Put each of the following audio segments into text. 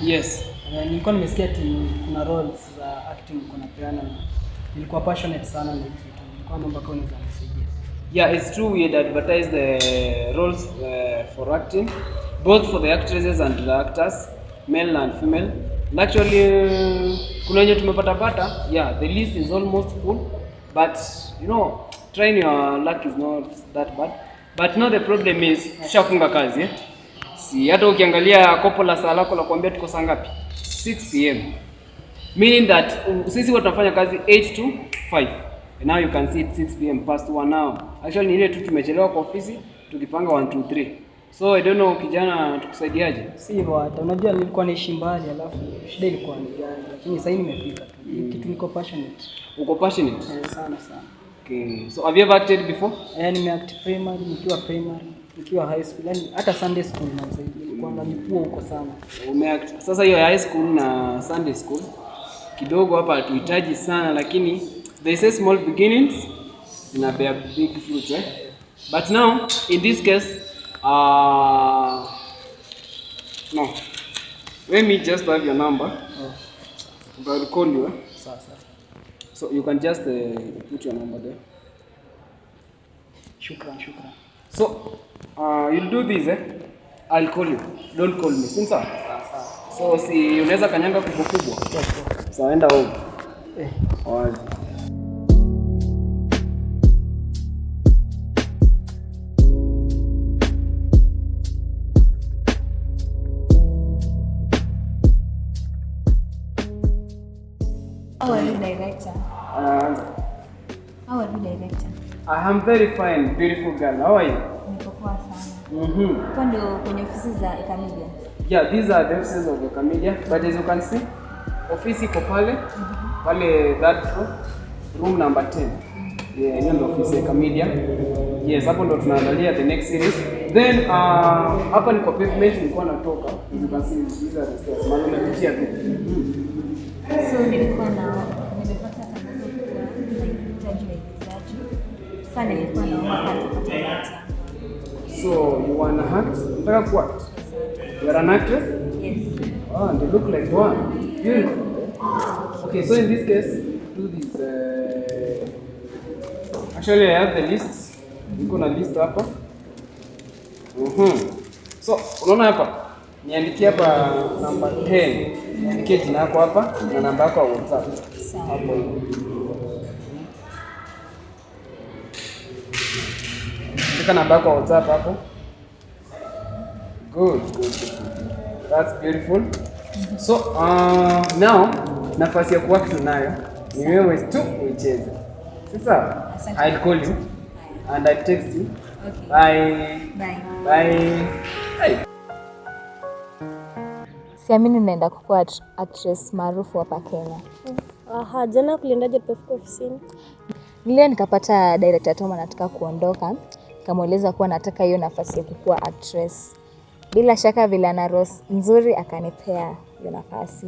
Yes. Nilikuwa nimesikia ati kuna roles za acting kuna peana na nilikuwa passionate sana na kitu. Nilikuwa naomba kama unaweza nisaidia. Yeah, it's true we had advertised the roles for acting, both for the actresses and the actors, male and female. And actually, kuna wenye tumepata, yeah, the list is almost full, but you know, trying your luck is not that bad. But now the problem is, tushafunga kazi, eh? Si hata ukiangalia kopo la saa lako la kuambia tuko saa ngapi? 6 p.m. Meaning that sisi watu tunafanya kazi 8 to 5. And now you can see it 6 p.m. past 1 hour. Actually ni ile tu tumechelewa kwa ofisi tukipanga 1 2 3. So I don't know kijana tukusaidiaje? Si hivyo hata unajua nilikuwa naishi mbali alafu shida ilikuwa ni gani, lakini sasa nimefika tu. Kitu niko passionate. Uko passionate? Sana. Okay. So have you ever acted before? Nimeact primary, nikiwa high school, yani hata Sunday school na zaidi. Nilikuwa nalipua huko sana. Umeact. Sasa hiyo high school na Sunday school kidogo hapa hatuhitaji sana, lakini they say small beginnings ina bear big fruits, eh? But now in this case no, let me just have your number. I'll call you. Sasa. So you can just put your number there. Shukran. So you'll do this, eh? I'll call you. Don't call me. Sawa. So si unaweza kanyanga kubwa. So enda home. Wazi. How are you, director? How are you, director? I am very fine, beautiful girl. How are you? Niko poa sana. Kwa ndio kwenye ofisi za Ekamedia. Yeah, these are the offices of Ekamedia, but as you can see, ofisi iko pale, pale that floor, room number 10. Yeah, hiyo ndio ofisi ya Ekamedia. Yes, hapo ndo tunaangalia the next series. Then hapa ni kwa pavement nilikuwa natoka. As you can see, these are the stairs. Maana nimepitia tu. So nimepata tangazo kwa mahitaji ya igizaji. Sasa nilikuwa naomba kama tupate. So you wanna act? Unataka ku act? You are an actress? Yes. Oh, and you look like one. Beautiful. Okay, so in this case, do this. Actually, I have the list. Niko na list hapa. So unaona hapa, niandikie hapa number 10. Niandikie jina lako hapa na namba yako ya WhatsApp. Hapo hiyo. Andika namba yako ya WhatsApp hapo. Good. That's beautiful. So now nafasi ya kuact tunayo ni wewe tu ucheze. Sasa I'll call you and I'll text you. Okay. Bye. Hey. Siamini naenda kukuwa actress maarufu hapa Kenya. Jana kuliendaje tulipofika ofisini? Nilio nikapata director Tom anataka kuondoka. Nikamweleza kuwa nataka hiyo nafasi ya kukuwa actress. Bila shaka vile ana Rose nzuri akanipea hiyo nafasi.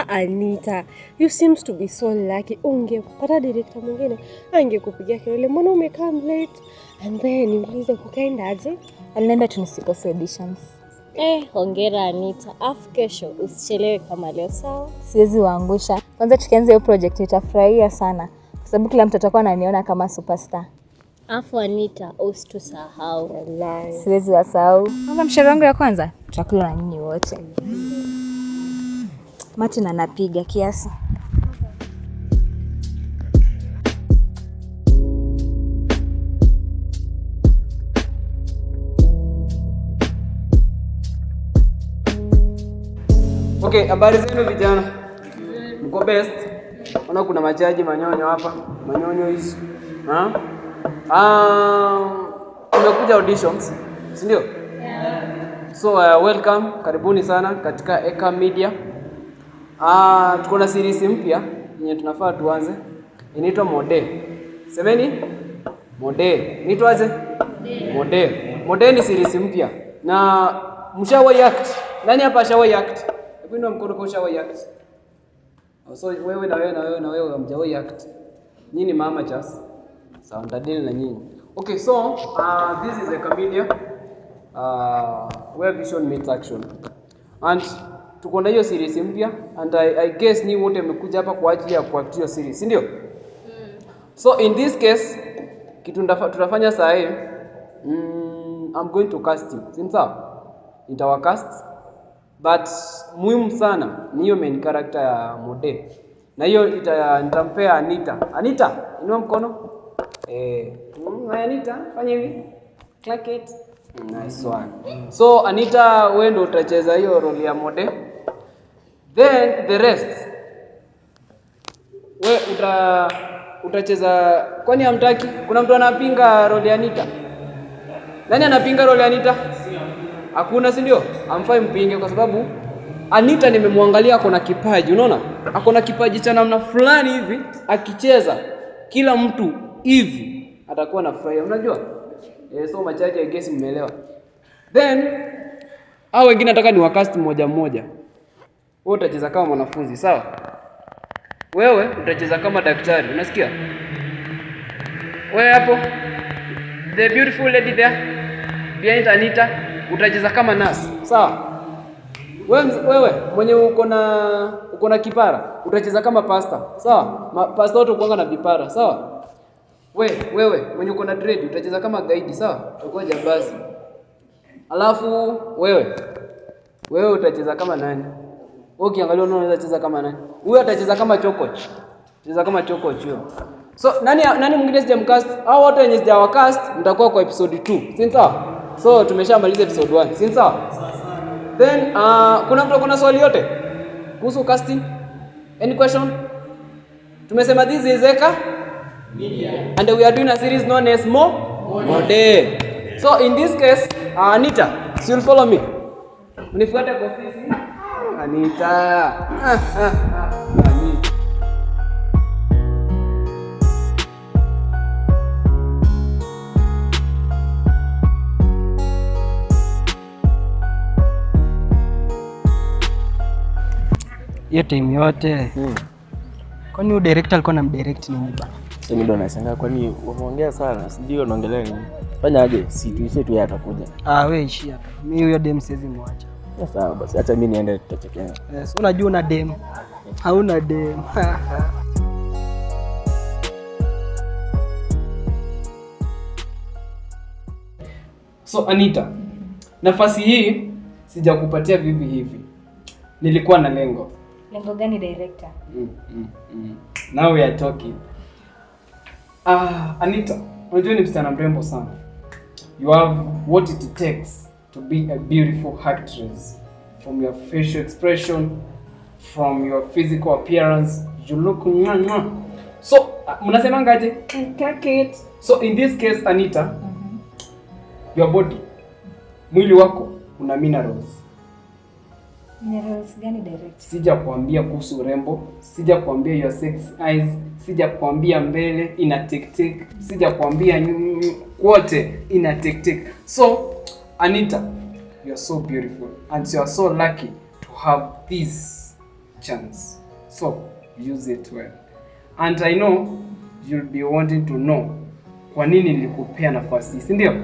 Anita, you seems to be so lucky. Ungepata director mwingine angekupigia kelele, mbona umekaa late? And then niulize kukaendaje? Alienda tunisikose auditions. Hongera Anita. Kesho usichelewe kama leo, sawa? Siwezi waangusha. Kwanza tukianza hiyo project nitafurahia sana kwa sababu kila mtu atakuwa ananiona kama superstar. Anita, usitusahau. Wallahi. Siwezi wasahau. Kwanza mshahara wangu ya kwanza tutakula na nyinyi wote. Martin anapiga kiasi. Okay, habari zenu vijana. Mko best? Ona kuna majaji manyonyo hapa. Manyonyo hizi. Tumekuja auditions, si ndio? Yeah. So welcome, karibuni sana katika Ekamedia. Tuko na series mpya yenye tunafaa tuanze. Inaitwa Mode. Semeni? Mode. Inaitwaje? Mode ni series mpya. Na mshawahi act. Nani hapa ashawahi act? Hebu inua mkono kwa ushawahi act. So wewe na wewe hamjawahi act. Nyinyi mama just. Sawa, ndadili na nyinyi. Okay, so this is Ekamedia where vision meets action. And tuko na hiyo series mpya and I guess ni wote mmekuja hapa kwa ajili ya kuact hiyo series, si ndio? So in this case kitu tutafanya saa hii I'm going to cast you. Si sawa? Nitawacast. But muhimu sana ni hiyo main character ya Mode. Na hiyo nitampea Anita. Anita, inua mkono. Anita, fanya hivi. Click it. Nice one. So Anita, wewe ndio utacheza hiyo role ya Mode. Then the rest wewe utacheza, kwani hamtaki? Kuna mtu anapinga role ya Anita? Nani anapinga role ya Anita? Hakuna, si ndio? Amfai mpinge kwa sababu Anita nimemwangalia ako na kipaji, unaona? Ako na kipaji cha namna fulani hivi, akicheza kila mtu hivi atakuwa na furaha, unajua? So machache I guess mmeelewa. Then hao wengine nataka ni wakast mmoja mmoja. Wewe utacheza kama mwanafunzi, sawa? Wewe utacheza kama daktari, unasikia? Wewe hapo, the beautiful lady there behind Anita, utacheza kama nurse, sawa? Wewe mwenye uko na kipara utacheza kama pastor, sawa? Pastor wote kuanga na vipara, sawa? Wewe mwenye uko na dread utacheza kama guide, sawa? Utakuwa jambazi. Alafu wewe utacheza kama nani? Wewe ukiangalia unaweza cheza kama nani? Huyo atacheza kama Chokoch. Cheza kama Chokoch huyo. So nani mwingine sijamcast? Hao wote wenye sijawacast mtakuwa kwa episode 2. Si sawa? So tumeshamaliza episode 1. Si sawa? Then kuna mtu akona swali yote kuhusu casting? Any question? Tumesema this is Eka Media and we are doing a series known as Mode. So in this case, Anita, so you'll follow me. Unifuate kwa ofisi. Anita. Anita. Hiyo time yote. Kwani huyo director alikuwa anamdirect nini bana? Mimi ndo nashangaa kwani wameongea sana, sijui wanaongelea nini. Fanya aje? Si tuishe tu yeye atakuja. Wewe ishi hapa. Mimi huyo dem siwezi muacha. Sawa basi, acha mimi niende tutachekea. Yes, unajua una dem. Hauna dem. So Anita, nafasi hii sijakupatia vivi hivi. Nilikuwa na lengo. Lengo gani director? Now we are talking. Anita, unajua ni msichana mrembo sana. You have what it takes to be a beautiful actress. From your facial expression, from your physical appearance, you look so mnasema ngaje? So in this case Anita, your body, mwili wako una minerals. Minerals gani direct? Sija kuambia kuhusu urembo, sija kuambia your sex eyes, sija kuambia mbele ina tik, sija kuambia kote ina tik. So Anita, you are so beautiful and you are so lucky to have this chance. So use it well. And I know you'll be wanting to know kwa nini nilikupea nafasi, si ndio?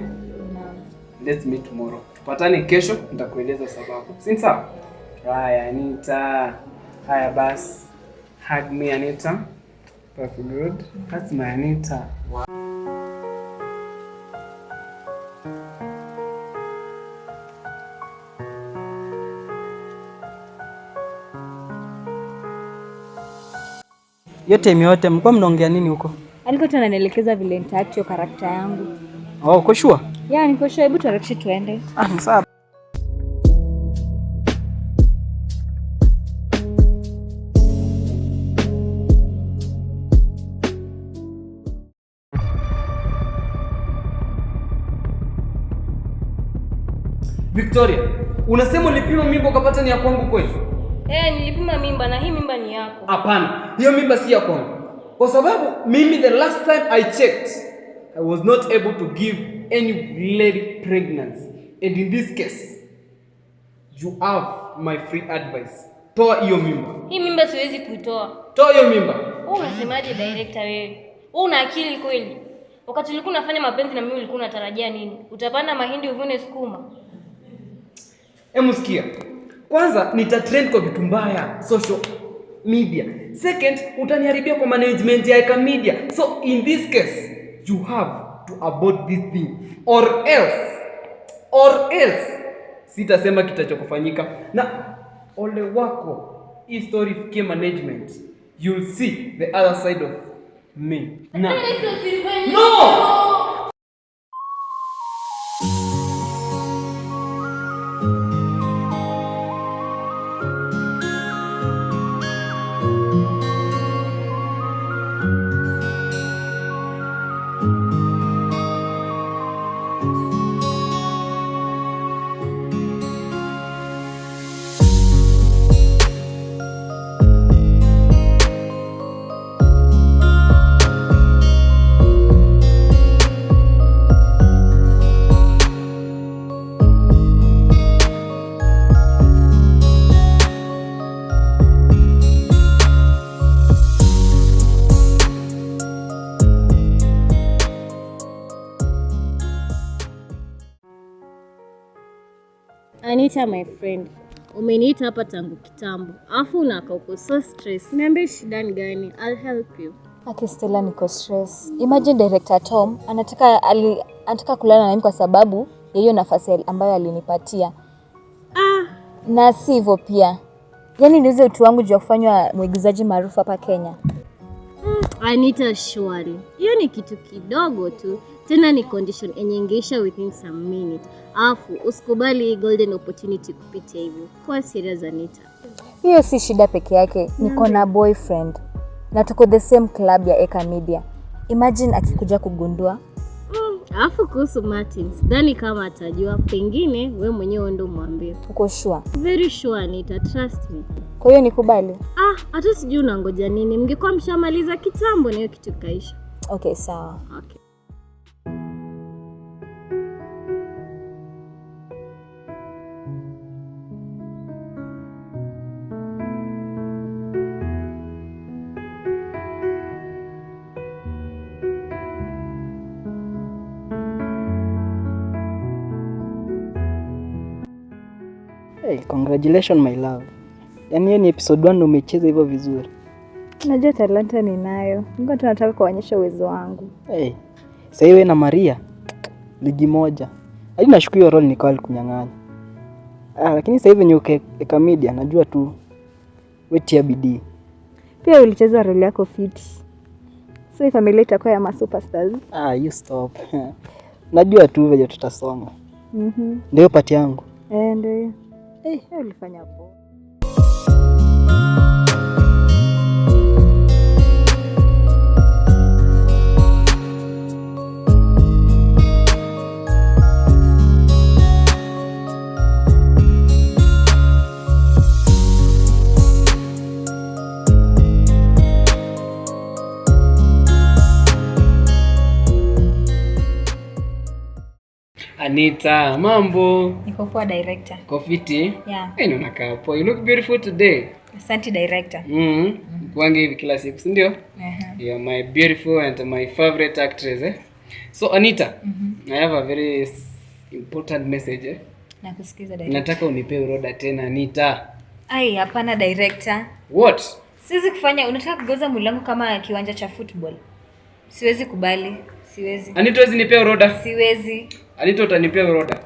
Let's meet tomorrow. Tupatane kesho nitakueleza sababu. Si sawa? Haya Anita. Haya basi. Hug me Anita. That's good. That's my Anita. Wow. Hiyo time yote mlikuwa mnaongea nini huko? Alikuwa tu ananielekeza vile nitaact hiyo character yangu. Uko sure? Yeah, niko sure. Hebu tuharakishe tuende. Ni sawa. Victoria, unasema ulipima mimba ukapata ni ya kwangu kweli? Nilipima mimba na hii mimba ni yako. Hapana, hiyo mimba si ya kwangu. Kwa sababu mimi the last time I checked, I was not able to give any lady pregnancy. And in this case, you have my free advice. Toa hiyo mimba. Hii mimba siwezi kuitoa. Toa hiyo mimba. Wewe unasemaje director wewe? Wewe una akili kweli? Wakati ulikuwa unafanya mapenzi na mimi ulikuwa unatarajia nini? Utapanda mahindi uvune sukuma? Sikia. Kwanza nitatrend kwa vitu mbaya social media. Second, utaniharibia kwa management ya Eka Media. So in this case, you have to abort this thing or else sitasema kitachokufanyika. Na ole wako hii story ifikie management, you'll see the other side of me. No. Anita, my friend, umeniita hapa tangu kitambo. Afu unakaa uko so stress. Niambie shida ni gani? I'll help you. Stella, niko stress. Imagine director Tom anataka kulala na mimi kwa sababu ya hiyo nafasi ambayo alinipatia. Na sivyo pia. Yaani niuze utu wangu juu ya kufanywa mwigizaji maarufu hapa Kenya. Anita, surely. Hiyo ni kitu kidogo tu. Tena ni condition yenye ingeisha within some minute. Afu usikubali hii golden opportunity kupita hivyo. Kwa serious Anita. Hiyo si shida peke yake. Niko na boyfriend. Na tuko the same club ya Eka Media. Imagine akikuja kugundua. Afu kuhusu Martin, sidhani kama atajua. Pengine we mwenyewe ndo mwambie. Uko sure? Very sure Anita, trust me. Kwa hiyo nikubali? Hata sijui unangoja nini. Mngekuwa mshamaliza kitambo na hiyo kitu kaisha. Okay, sawa. Okay. Hey, congratulations my love. Yaani hiyo ni episode 1 umecheza hivyo vizuri. Najua talanta ninayo. Mungu tunataka kuonyesha uwezo wangu. Hey. Sasa wewe na Maria ligi moja. Hadi nashukuru hiyo role nikawa alikunyang'anya. Lakini sasa hivi nyuke Eka Media najua tu wetia bidii. Pia ulicheza role yako fit. So familia itakuwa ya superstars. You stop. Najua tu vile tutasonga. Ndio pati yangu. Ndio. Ulifanya poa. Anita, mambo? Niko poa director. Kofiti? Yeah. Unakaa poa. You look beautiful today. Asante director. Kuange hivi kila siku, si ndio? You're my beautiful and my favorite actress. So Anita, I have a very important message. Nakusikiza director. Nataka unipe uroda tena Anita. Hapana director. What? Siwezi kufanya, unataka kugeuza mwili wangu kama kiwanja cha football. Siwezi kubali. Siwezi. Anita, wezi nipe uroda? Siwezi. Anita, utanipea uroda?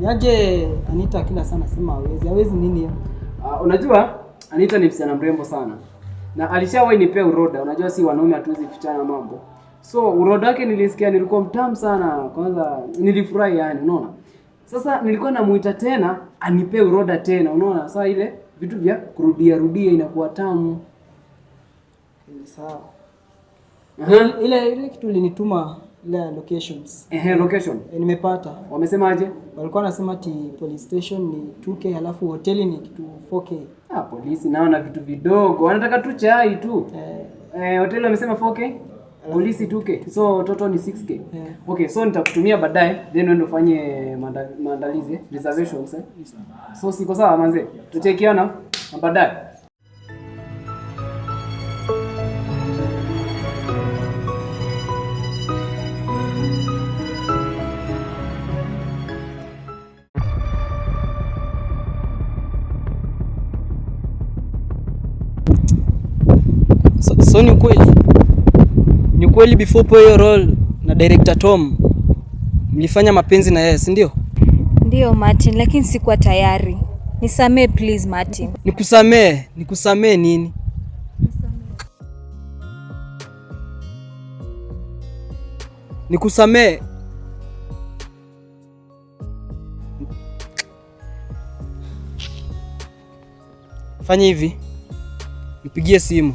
Niaje Anita kila sana sema hawezi nini hiyo? Unajua Anita ni msichana mrembo sana. Na alishawahi nipea uroda. Unajua si wanaume hatuwezi fichana mambo. So uroda wake nilisikia nilikuwa mtamu sana. Kwanza nilifurahi yani, unaona? Sasa nilikuwa namuita tena anipe uroda tena, unaona? Sasa ile vitu vya rudia inakuwa tamu. Ni sawa. Ile kitu ulinituma ile locations. Location. Nimepata. Wamesemaje? Walikuwa nasema police station ni 2K halafu hoteli ni kitu 4K. Polisi naona vitu vidogo. Wanataka tu chai tu. Hoteli wamesema 4K? Polisi 2K. So total ni 6K. Yeah. Okay, so nitakutumia baadaye then wewe ufanye maandalizi, reservations. So siko sawa manze. Tutachekiana na baadaye. So ni kweli before po hiyo role na director Tom mlifanya mapenzi na yeye, si ndio? Ndio Martin, lakini sikuwa tayari. Nisamee please Martin. Nikusamee nini? Nikusamee. Fanya hivi. Nipigie simu.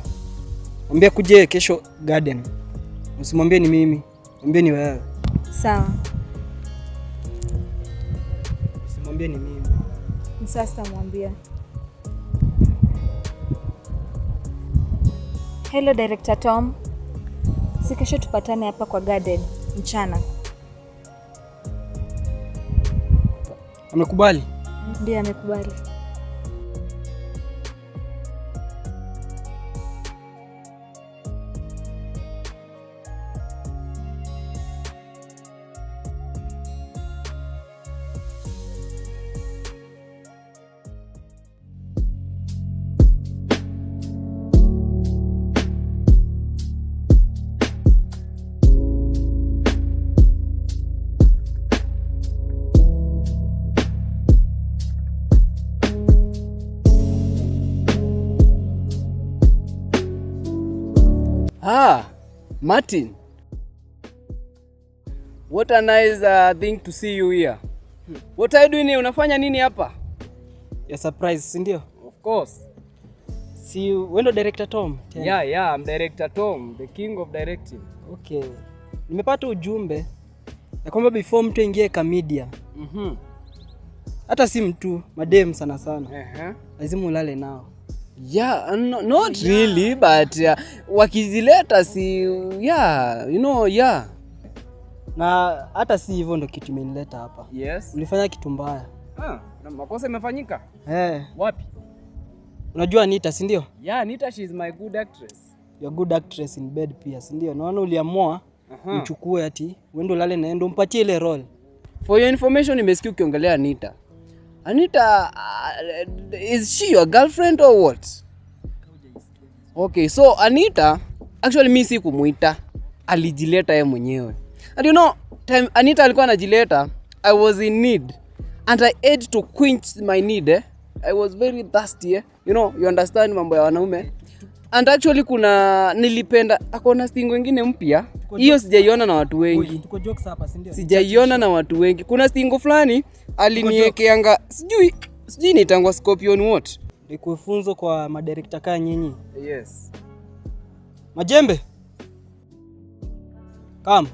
Mwambie kuje kesho garden. Usimwambie ni mimi. Mwambie ni wewe. Sawa. Usimwambie ni mimi. Sasa mwambie. Hello Director Tom. Si kesho tupatane hapa kwa garden mchana. Amekubali? Ndio amekubali. Martin. What a nice thing to see you here. What are you doing here? Unafanya nini hapa? Ya surprise, si ndio? Of course. Si wewe ndo director Tom? Yeah, I'm director Tom, the king of directing. Okay. Nimepata ujumbe ya kwamba before mtu aingie Kamedia. Hata si mtu, madem sana. Lazima ulale nao. Yeah, not really, but wakizileta si yeah. Na hata si hivyo ndo kitu imenileta hapa. Yes. Ulifanya kitu mbaya. Na makosa imefanyika? Wapi? Unajua Anita, si ndio? Yeah, Anita, she is my good actress. You're good actress in bed pia, si ndio? Naona uliamua mchukue ati uende ulale na endo mpatie ile role. For your information, nimesikia ukiongelea Anita. Anita, is she your girlfriend or what? Okay, so Anita, actually mimi si kumuita, alijileta yeye mwenyewe. And you know, time Anita alikuwa anajileta, I was in need and I had to quench my need. I was very thirsty. You know, you understand mambo ya wanaume. And actually nilipenda akona stingo wengine mpya. Hiyo sijaiona na watu wengi. Tuko jokes hapa, si ndio? Sijaiona na watu wengi. Kuna stingo fulani aliniekeanga sijui nitangwa Scorpion what? Ni kufunzo kwa madirector kama nyinyi. Yes. Majembe. Come.